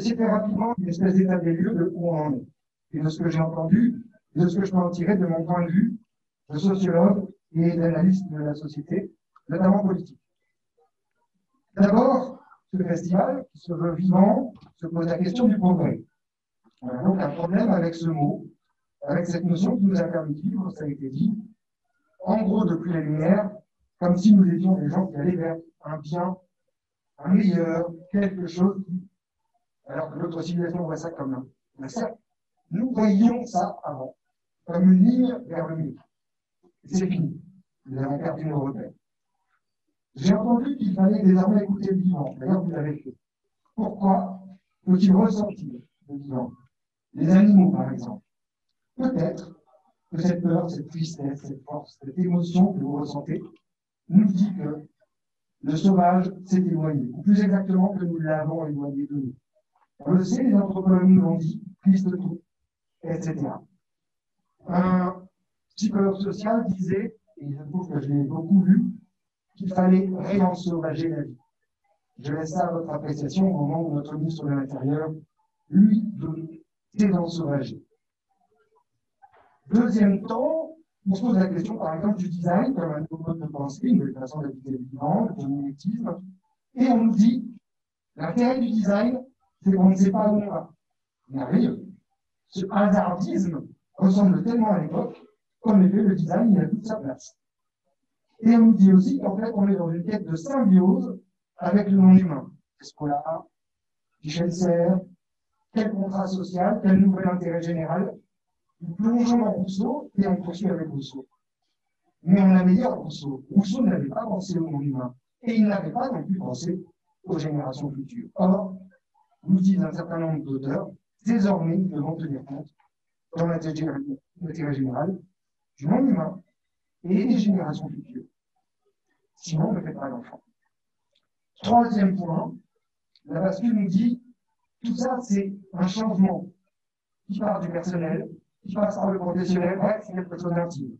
citer rapidement une espèce d'état des lieux de où on en est, et de ce que j'ai entendu, de ce que je peux en tirer de mon point de vue de sociologue et d'analyste de la société, notamment politique. D'abord, ce festival, qui se veut vivant, se pose la question du progrès. On a donc un problème avec ce mot, avec cette notion qui nous a permis de vivre, ça a été dit, en gros depuis la lumière, comme si nous étions des gens qui allaient vers un bien, un meilleur, quelque chose qui, alors que l'autre civilisation voit ça comme un cercle. Nous voyions ça avant, comme une ligne vers le mieux. C'est fini. Nous avons perdu nos repères. J'ai entendu qu'il fallait désormais écouter le vivant. D'ailleurs, vous l'avez fait. Pourquoi faut-il ressentir le vivant? Les animaux, par exemple. Peut-être que cette peur, cette tristesse, cette force, cette émotion que vous ressentez nous dit que le sauvage s'est éloigné, ou plus exactement que nous l'avons éloigné de nous. On le sait, les anthropologues nous l'ont dit, Christ tout, etc. Un psychologue social disait, et je trouve que je l'ai beaucoup lu, qu'il fallait réensauvager la vie. Je laisse ça à votre appréciation au moment où notre ministre de l'Intérieur, lui, veut désensauvager. Deuxième temps, on se pose la question, par exemple, du design comme un nouveau mode de pensée, une nouvelle façon d'habiter le vivant, le mimétisme, et on nous dit, l'intérêt du design, c'est qu'on ne sait pas où on va. Merveilleux. Ce hasardisme ressemble tellement à l'époque qu'en effet, le design, il a toute sa place. Et on nous dit aussi qu'en fait, on est dans une quête de symbiose avec le monde humain. Escola, Michel Serres, quel contrat social, quel nouvel intérêt général. Nous plongeons dans Rousseau et on poursuit avec Rousseau. Mais on a meilleur Rousseau. Rousseau n'avait pas pensé au monde humain. Et il n'avait pas non plus pensé aux générations futures. Or, nous disent un certain nombre d'auteurs, désormais, nous devons tenir compte, dans l'intérêt général, du monde humain et des générations futures. Sinon, on ne fait pas l'enfant. Troisième point, la bascule nous dit, tout ça, c'est un changement qui part du personnel, qui passe par le professionnel, bref, c'est quelque chose d'intime.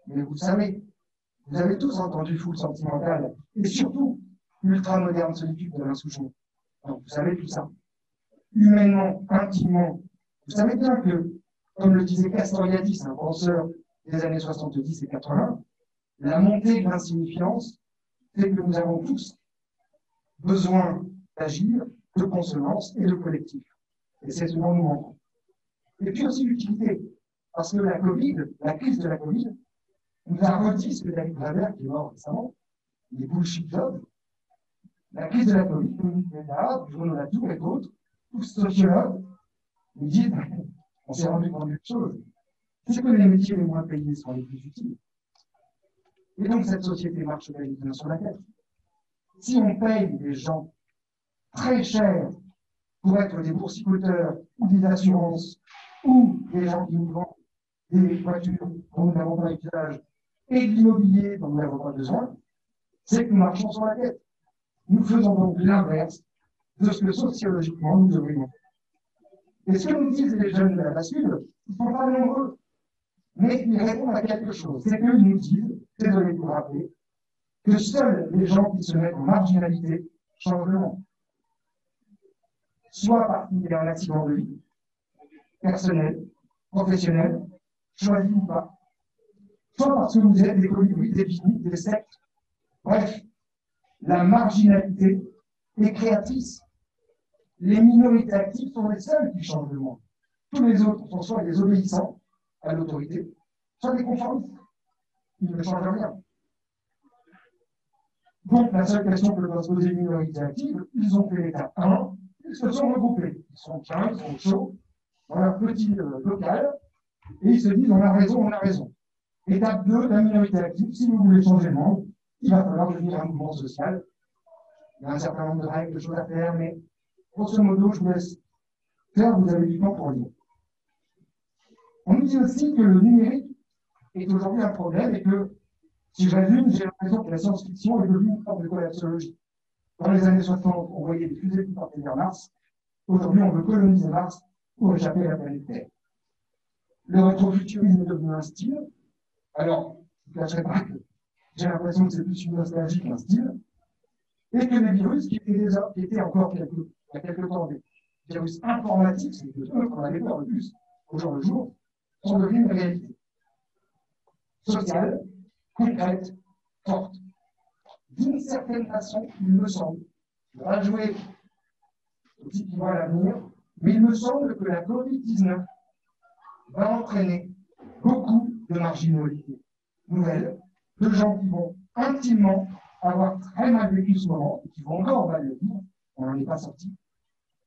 Mais vous savez, vous avez tous entendu Foule sentimentale, et surtout, ultra-moderne solitude de Alain Souchon. Donc, vous savez tout ça. Humainement, intimement, vous savez bien que, comme le disait Castoriadis, un penseur des années 70 et 80, la montée de l'insignifiance fait que nous avons tous besoin d'agir, de consonance et de collectif. Et c'est ce dont nous manquons. Et puis aussi l'utilité. Parce que la Covid, la crise de la Covid, nous a redit ce que David Graeber, qui est mort récemment, les bullshit jobs, la crise de la Covid, nous dit là, Bruno Latour et d'autres, tous sociologues, nous disent, on s'est rendu compte d'une chose, c'est que les métiers les moins payés sont les plus utiles. Et donc cette société marche bien sur la tête. Si on paye des gens très chers pour être des boursicoteurs ou des assurances ou des gens qui nous vendent des voitures dont nous n'avons pas l'usage et de l'immobilier dont nous n'avons pas besoin, c'est que nous marchons sur la tête. Nous faisons donc l'inverse de ce que sociologiquement nous devrions faire. Et ce que nous disent les jeunes de la bascule, ils ne sont pas nombreux, mais ils répondent à quelque chose. C'est qu'ils nous disent, désolé de vous rappeler, que seuls les gens qui se mettent en marginalité changent le monde. Soit parce qu'il y a un accident de vie, personnel, professionnel, choisi ou pas, soit parce que vous êtes des colibris, des pique-niques, des sectes. Bref, la marginalité est créatrice. Les minorités actives sont les seules qui changent le monde. Tous les autres sont soit des obéissants à l'autorité, soit des conformistes. Ils ne changent rien. Donc, la seule question que doivent se poser les minorités actives, ils ont fait l'étape 1, ils se sont regroupés. Ils sont bien, ils sont chauds, dans leur petit local, et ils se disent on a raison, on a raison. Étape 2, la minorité active, si vous voulez changer le monde, il va falloir devenir un mouvement social. Il y a un certain nombre de règles, de choses à faire, mais grosso modo, je vous laisse faire, vous avez du temps pour lire. On nous dit aussi que le numérique est aujourd'hui un problème et que, si je résume, j'ai l'impression que la science-fiction est devenue une forme de collapsologie. Dans les années 60, on voyait des fusées qui partaient vers Mars. Aujourd'hui, on veut coloniser Mars pour échapper à la planète Terre. Le rétrofuturisme est devenu un style. Alors, je ne cacherai pas que j'ai l'impression que c'est plus une nostalgie qu'un style. Et que les virus, qui étaient encore il y a quelque temps virus informatiques, c'est eux qu'on avait peur le plus au jour le jour, sont devenus une réalité sociale, concrète, forte. D'une certaine façon, il me semble, je vais jouer au type qui voit l'avenir, mais il me semble que la Covid-19 va entraîner beaucoup de marginalité nouvelle, de gens qui vont intimement avoir très mal vécu ce moment, et qui vont encore mal le vivre, on n'en est pas sorti.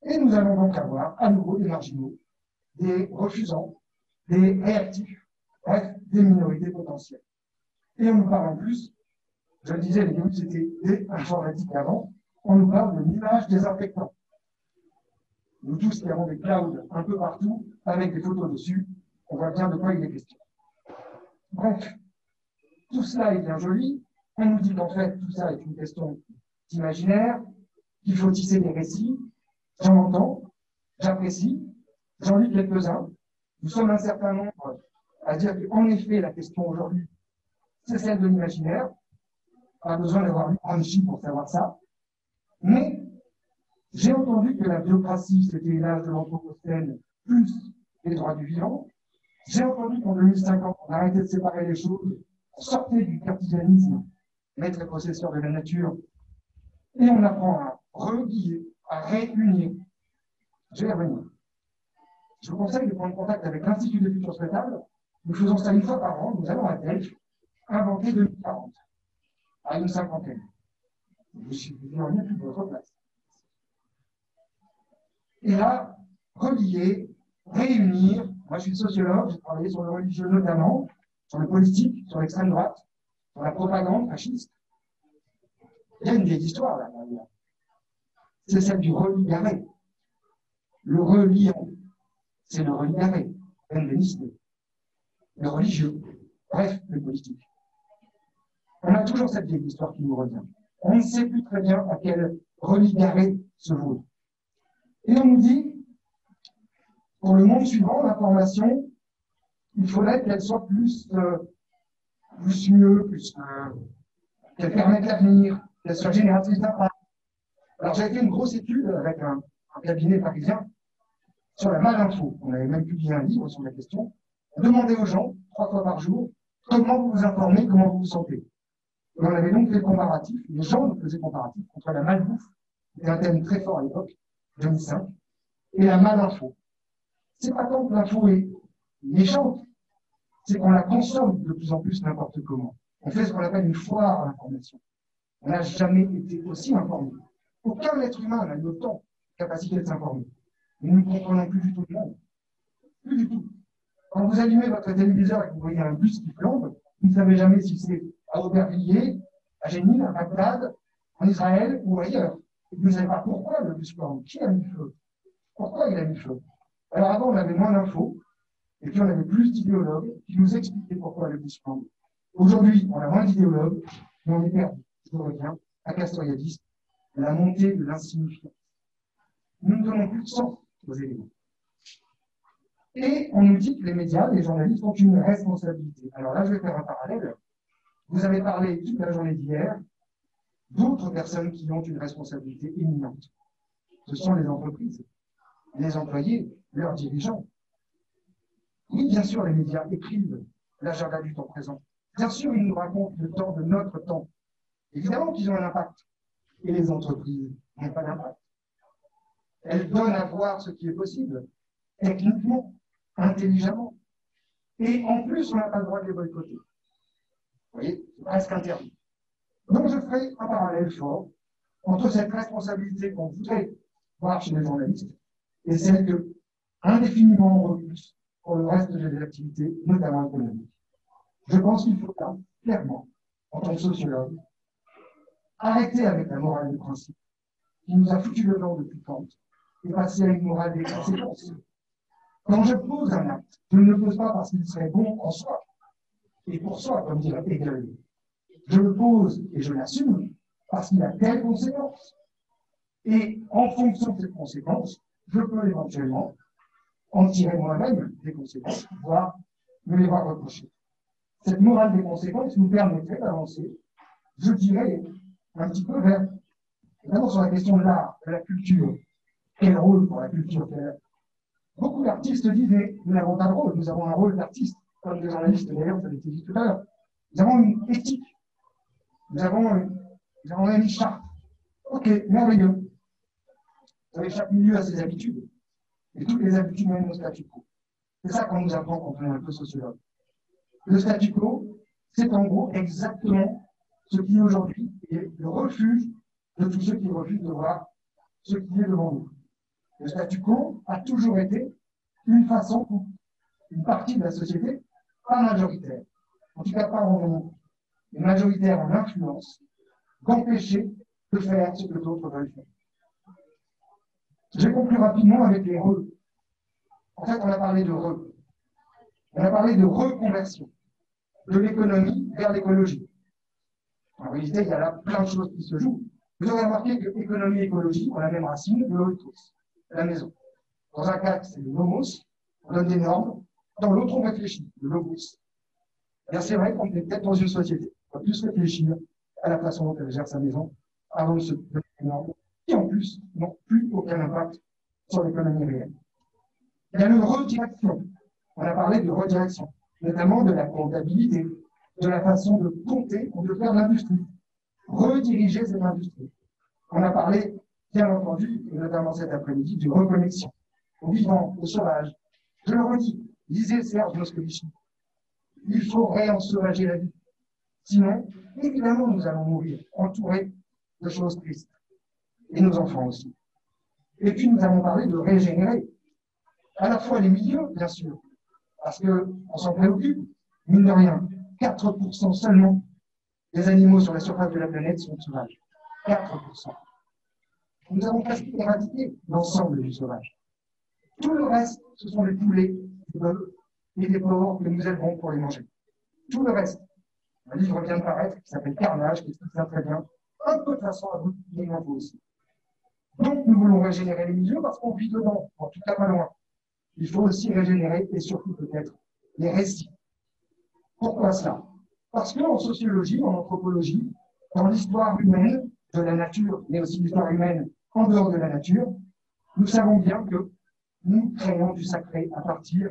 Et nous allons donc avoir à nouveau des marginaux, des refusants, des réactifs, bref, des minorités potentielles. Et on nous parle en plus, je le disais, les virus étaient des informatiques avant, on nous parle de l'image désinfectant. Nous tous qui avons des clouds un peu partout, avec des photos dessus, on voit bien de quoi il est question. Bref, tout cela est bien joli. On nous dit qu'en fait, tout ça est une question d'imaginaire, qu'il faut tisser des récits. J'en entends, j'apprécie, j'en lis quelques-uns. Nous sommes un certain nombre à dire qu'en effet, la question aujourd'hui, c'est celle de l'imaginaire. Pas besoin d'avoir lu Gramsci pour savoir ça. Mais j'ai entendu que la biocratie, c'était l'âge de l'anthropocène plus les droits du vivant. J'ai entendu qu'en 2050, on arrêtait de séparer les choses, on sortait du cartésianisme, maître et possesseur de la nature, et on apprend à relier, à réunir. Je vais y revenir. Je vous conseille de prendre contact avec l'Institut des futurs souhaitables. Nous faisons ça une fois par an. Nous allons à Delft inventer 2040 à une cinquantaine. Vous n'auriez plus de votre place. Et là, relier, réunir. Moi, je suis sociologue, j'ai travaillé sur le religieux notamment, sur le politique, sur l'extrême droite, sur la propagande fasciste. Il y a une vieille histoire là. C'est celle du religaré. Le reliant, c'est le religaré, benveniste. Le religieux, bref, le politique. On a toujours cette vieille histoire qui nous revient. On ne sait plus très bien à quel religaré se vouer. Et on nous dit, pour le monde suivant, l'information, il faudrait qu'elle soit plus mieux, qu'elle permette l'avenir, qu'elle soit génératrice d'impact. Alors j'avais fait une grosse étude avec un cabinet parisien sur la malinfo. On avait même publié un livre sur la question. On demandait aux gens, 3 fois par jour, comment vous vous informez, comment vous vous sentez. Et on avait donc fait le comparatif. Les gens nous faisaient le comparatif entre la malbouffe, qui était un thème très fort à l'époque, 2005, et la malinfo. C'est pas tant que l'info est méchante, c'est qu'on la consomme de plus en plus n'importe comment. On fait ce qu'on appelle une foire à l'information. On n'a jamais été aussi informé. Aucun être humain n'a eu autant de capacité de s'informer. Mais nous ne comprenons plus du tout le monde. Plus du tout. Quand vous allumez votre téléviseur et que vous voyez un bus qui plombe, vous ne savez jamais si c'est à Aubervilliers, à Jénine, à Bagdad, en Israël ou ailleurs. Et vous ne savez pas pourquoi le bus plombe. Qui a mis le feu? Pourquoi il a mis le feu? Alors avant, on avait moins d'infos, et puis on avait plus d'idéologues qui nous expliquaient pourquoi le bus plombe. Aujourd'hui, on a moins d'idéologues, mais on est perdu. Je reviens à Castoriadis, la montée de l'insignifiance. Nous ne donnons plus de sens aux éléments. Et on nous dit que les médias, les journalistes ont une responsabilité. Alors là, je vais faire un parallèle. Vous avez parlé toute la journée d'hier d'autres personnes qui ont une responsabilité éminente. Ce sont les entreprises, les employés, leurs dirigeants. Oui, bien sûr, les médias écrivent l'agenda du temps présent. Bien sûr, ils nous racontent le temps de notre temps. Évidemment qu'ils ont un impact. Et les entreprises n'ont pas d'impact. Elles donnent à voir ce qui est possible, techniquement, intelligemment. Et en plus, on n'a pas le droit de les boycotter. Vous voyez, c'est presque interdit. Donc, je ferai un parallèle fort entre cette responsabilité qu'on voudrait voir chez les journalistes et celle que, indéfiniment, on repousse pour le reste des activités, notamment économiques. Je pense qu'il faut là, clairement, en tant que sociologue, arrêter avec la morale du principe qui nous a foutu le vent depuis Kant et passer à une morale des conséquences. Quand je pose un acte, je ne le pose pas parce qu'il serait bon en soi, et pour soi, comme dirait Hegel. Je le pose et je l'assume parce qu'il a telle conséquence. Et en fonction de cette conséquence, je peux éventuellement en tirer moi-même des conséquences, voire me les voir reprocher. Cette morale des conséquences nous permettrait d'avancer, je dirais, un petit peu vers, notamment sur la question de l'art, de la culture, quel rôle pour la culture? Beaucoup d'artistes disent, mais nous n'avons pas de rôle, nous avons un rôle d'artiste, comme des journalistes d'ailleurs, ça a été dit tout à l'heure. Nous avons une éthique, nous avons une charte. Ok, merveilleux. Vous savez, chaque milieu a ses habitudes, et toutes les habitudes mènent au statu quo. C'est ça qu'on nous apprend quand on est un peu sociologue. Le statu quo, c'est en gros exactement ce qui aujourd'hui est le refuge de tous ceux qui refusent de voir ce qui est devant nous. Le statu quo a toujours été une façon pour une partie de la société, pas majoritaire, en tout cas pas en nombre, mais majoritaire en influence, d'empêcher de faire ce que d'autres veulent faire. Je conclue rapidement avec les re. En fait, on a parlé de re. On a parlé de reconversion de l'économie vers l'écologie. En réalité, il y a là plein de choses qui se jouent. Vous aurez remarqué que économie et écologie ont la même racine, le oikos, la maison. Dans un cas, c'est le nomos, on donne des normes. Dans l'autre, on réfléchit, le logos. Et c'est vrai qu'on est peut-être dans une société. On va plus réfléchir à la façon dont elle gère sa maison avant de se donner des normes qui, en plus, n'ont plus aucun impact sur l'économie réelle. Il y a le redirection. On a parlé de redirection, notamment de la comptabilité, de la façon de compter ou de faire l'industrie. Rediriger cette industrie. On a parlé, bien entendu, et notamment cet après-midi, de reconnexion au vivant, au sauvage. Je le redis, lisez Serge Moscovici. Il faut réensauvager la vie. Sinon, évidemment, nous allons mourir, entourés de choses tristes. Et nos enfants aussi. Et puis, nous avons parlé de régénérer. À la fois les milieux, bien sûr, parce qu'on s'en préoccupe, mine de rien, 4% seulement des animaux sur la surface de la planète sont sauvages. 4%. Nous avons presque éradiqué l'ensemble du sauvage. Tout le reste, ce sont des poulets, des bœufs et des porcs que nous élevons pour les manger. Tout le reste. Un livre vient de paraître qui s'appelle Carnage, qui explique ça très bien. Un peu de façon à vous, mais il en faut aussi. Donc, nous voulons régénérer les milieux parce qu'on vit dedans, en tout cas pas loin. Il faut aussi régénérer et surtout peut-être les récits. Pourquoi cela? Parce qu'en sociologie, en anthropologie, dans l'histoire humaine de la nature, mais aussi l'histoire humaine en dehors de la nature, nous savons bien que nous créons du sacré à partir,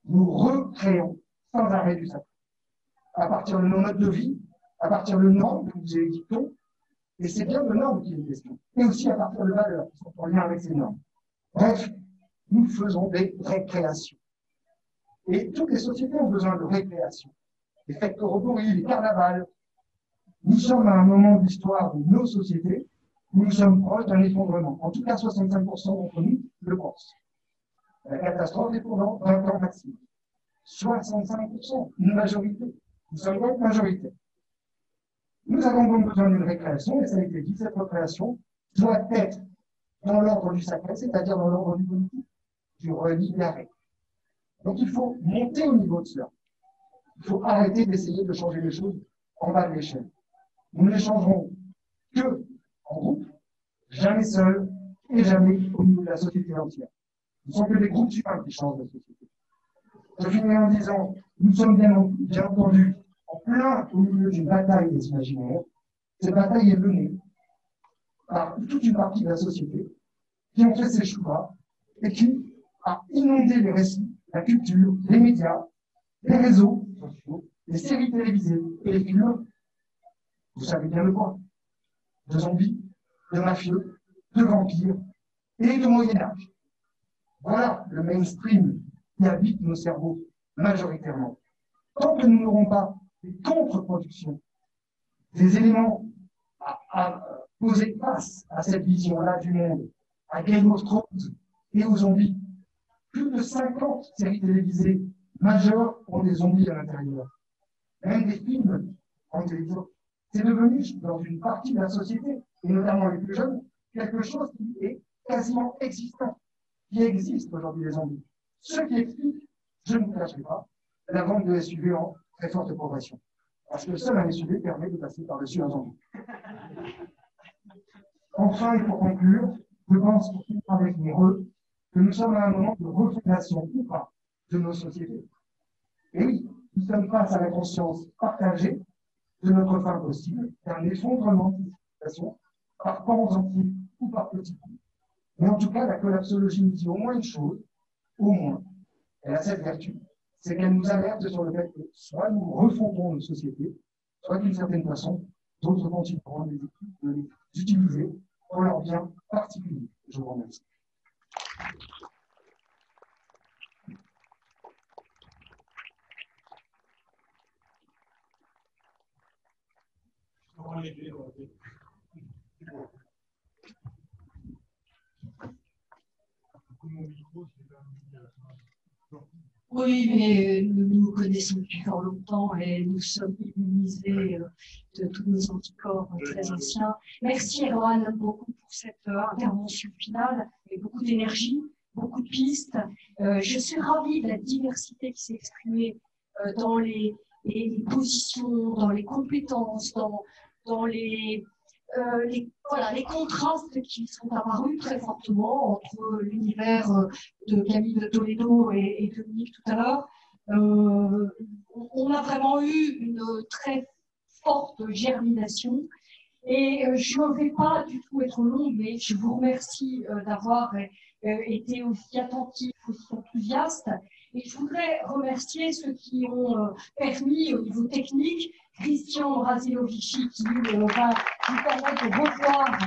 nous recréons sans arrêt du sacré. À partir de nos modes de vie, à partir de normes que nous édictons, et c'est bien de normes qui est une question, et aussi à partir de valeurs qui sont en lien avec ces normes. Bref, nous faisons des récréations. Et toutes les sociétés ont besoin de récréation. Les fêtes corroborées, les carnavals. Nous sommes à un moment de l'histoire de nos sociétés où nous sommes proches d'un effondrement. En tout cas, 65% d'entre nous le pensent. La catastrophe est pour dans 20 ans maximum. 65%, une majorité. Nous sommes donc majorité. Nous avons donc besoin d'une récréation, et ça a été dit, cette récréation doit être dans l'ordre du sacré, c'est-à-dire dans l'ordre du politique, du religaré. Donc il faut monter au niveau de cela. Il faut arrêter d'essayer de changer les choses en bas de l'échelle. Nous ne les changerons que en groupe, jamais seuls et jamais au niveau de la société entière. Ce ne sont que les groupes humains qui changent la société. Je finirai en disant, nous sommes bien entendu en plein au milieu d'une bataille des imaginaires. Cette bataille est menée par toute une partie de la société qui ont fait ses choix et qui a inondé les récits, la culture, les médias, les réseaux sociaux, les séries télévisées et les films. Vous savez bien de quoi? De zombies, de mafieux, de vampires et de Moyen-Âge. Voilà le mainstream qui habite nos cerveaux majoritairement. Tant que nous n'aurons pas des contre-productions, des éléments à poser face à cette vision-là du monde, à Game of Thrones et aux zombies, plus de 50 séries télévisées majeures ont des zombies à l'intérieur. Même des films en télévision. C'est devenu, dans une partie de la société, et notamment les plus jeunes, quelque chose qui est quasiment existant, qui existe aujourd'hui, les zombies. Ce qui explique, je ne vous cacherai pas, la vente de SUV en très forte progression. Parce que seul un SUV permet de passer par-dessus un zombie. Enfin, et pour conclure, je pense, pour finir avec les re, que nous sommes à un moment de refondation ou pas de nos sociétés. Et oui, nous sommes face à la conscience partagée de notre fin possible, d'un effondrement de civilisation, par pans entiers ou par petits coups. Mais en tout cas, la collapsologie nous dit au moins une chose, au moins, elle a cette vertu, c'est qu'elle nous alerte sur le fait que soit nous refondons une société, soit d'une certaine façon, d'autres continueront de les utiliser pour leur bien particulier. Je vous remercie. Oui, mais nous nous connaissons depuis fort longtemps et nous sommes immunisés de tous nos anticorps très anciens. Merci Erwan beaucoup pour cette intervention finale, et beaucoup d'énergie, beaucoup de pistes. Je suis ravie de la diversité qui s'est exprimée dans les positions, dans les compétences, dans les contrastes qui sont apparus très fortement entre l'univers de Camille de Toledo et Dominique tout à l'heure. On a vraiment eu une très forte germination. Et je ne vais pas du tout être longue, mais je vous remercie d'avoir été aussi attentif, aussi enthousiaste. Et je voudrais remercier ceux qui ont permis au niveau technique, Christian Razilovici qui va nous permettre de revoir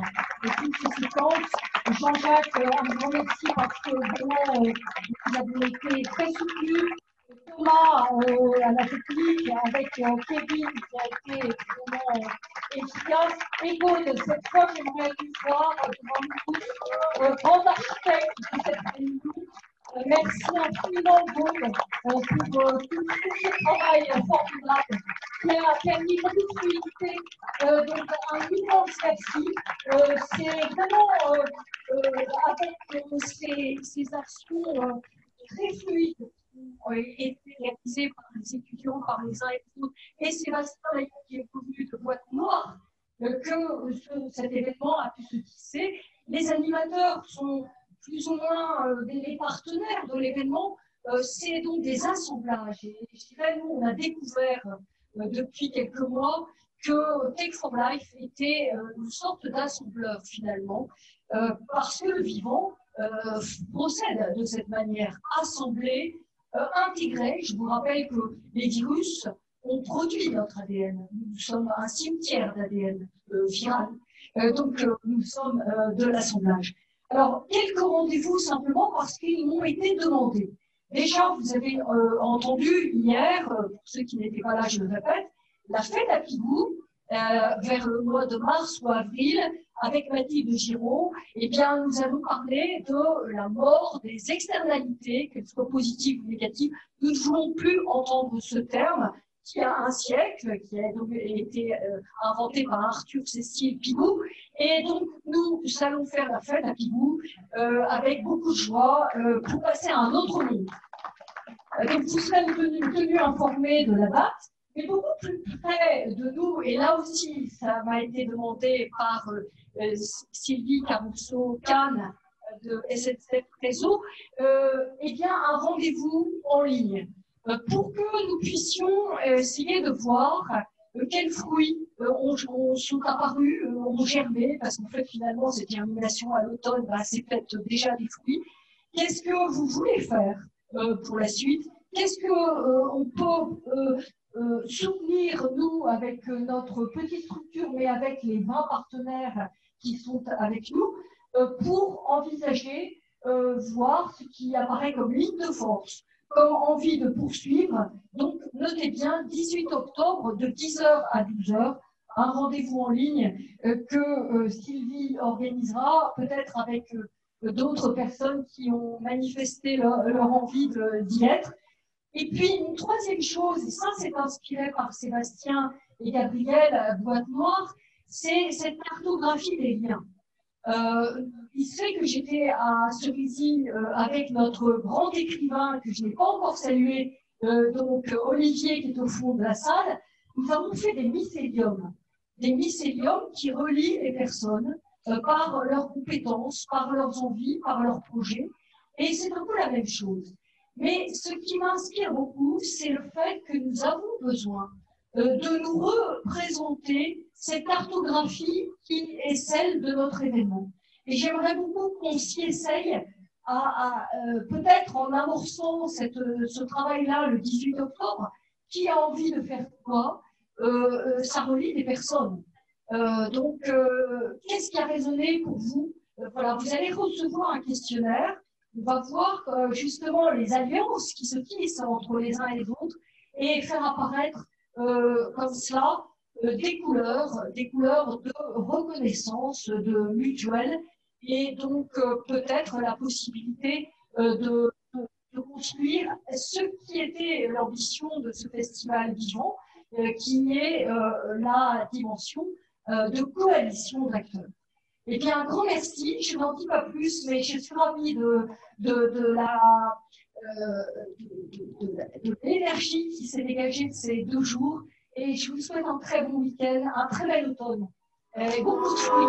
toutes ces séquences. Jean-Jacques, un grand merci parce que vraiment, vous avez été très soutenu. Thomas à la technique, avec Kevin qui a été vraiment efficace. Et Gaude, cette fois, j'aimerais vous voir devant nous tous, grand architecte de cette réunion. Merci infiniment, Gaude, pour tout ce travail formidable qui a permis beaucoup de fluidité. Donc, un immense merci. C'est vraiment avec ces actions très fluides ont été réalisées par les étudiants, par les uns et les autres, et Sébastien qui est venu de Boîte-Noire, que cet événement a pu se tisser. Les animateurs sont plus ou moins les partenaires de l'événement. C'est donc des assemblages. Et je dirais, nous, on a découvert depuis quelques mois que Take for Life était une sorte d'assembleur finalement, parce que le vivant procède de cette manière, assemblé, intégré. Je vous rappelle que les virus ont produit notre ADN. Nous sommes un cimetière d'ADN viral. Donc, nous sommes de l'assemblage. Alors, quelques rendez-vous simplement parce qu'ils m'ont été demandés. Déjà, vous avez entendu hier, pour ceux qui n'étaient pas là, je le répète, la fête à Pigou, vers le mois de mars ou avril, avec Mathilde Giraud, eh bien, nous allons parler de la mort, des externalités, qu'elles soient positives ou négatives. Nous ne voulons plus entendre ce terme qui a un siècle, qui a été inventé par Arthur Cécile Pigou. Et donc, nous allons faire la fête à Pigou avec beaucoup de joie pour passer à un autre monde. Donc, vous serez tenus informés de la date. Mais beaucoup plus près de nous, et là aussi, ça m'a été demandé par Sylvie Caruso-Cannes de SNCF Réseau, eh bien, un rendez-vous en ligne pour que nous puissions essayer de voir quels fruits sont apparus, ont germé, parce qu'en fait, finalement, cette germination à l'automne, c'est peut-être déjà des fruits. Qu'est-ce que vous voulez faire pour la suite? Qu'est-ce qu'on peut soutenir, nous, avec notre petite structure, mais avec les 20 partenaires qui sont avec nous, pour envisager, voir ce qui apparaît comme ligne de force, comme envie de poursuivre. Donc, notez bien, 18 octobre, de 10h à 12h, un rendez-vous en ligne que Sylvie organisera, peut-être avec d'autres personnes qui ont manifesté leur envie d'y être. Et puis, une troisième chose, et ça c'est inspiré par Sébastien et Gabriel à Boîte-Noire, c'est cette cartographie des liens. Il se fait que j'étais à Cerisy avec notre grand écrivain que je n'ai pas encore salué, donc Olivier qui est au fond de la salle. Nous avons fait des mycéliums qui relient les personnes par leurs compétences, par leurs envies, par leurs projets. Et c'est un peu la même chose. Mais ce qui m'inspire beaucoup, c'est le fait que nous avons besoin de nous représenter cette cartographie qui est celle de notre événement. Et j'aimerais beaucoup qu'on s'y essaye peut-être en amorçant ce travail-là le 18 octobre. Qui a envie de faire quoi? Ça relie des personnes. Qu'est-ce qui a résonné pour vous? Voilà, vous allez recevoir un questionnaire. On va voir justement les alliances qui se tissent entre les uns et les autres et faire apparaître comme cela des couleurs de reconnaissance, de mutuelle, et donc peut-être la possibilité de construire ce qui était l'ambition de ce festival vivant, qui est la dimension de coalition d'acteurs. Eh bien, un grand merci. Je n'en dis pas plus, mais je suis ravie de l'énergie qui s'est dégagée de ces 2 jours. Et je vous souhaite un très bon week-end, un très bel automne. Et beaucoup de fruits.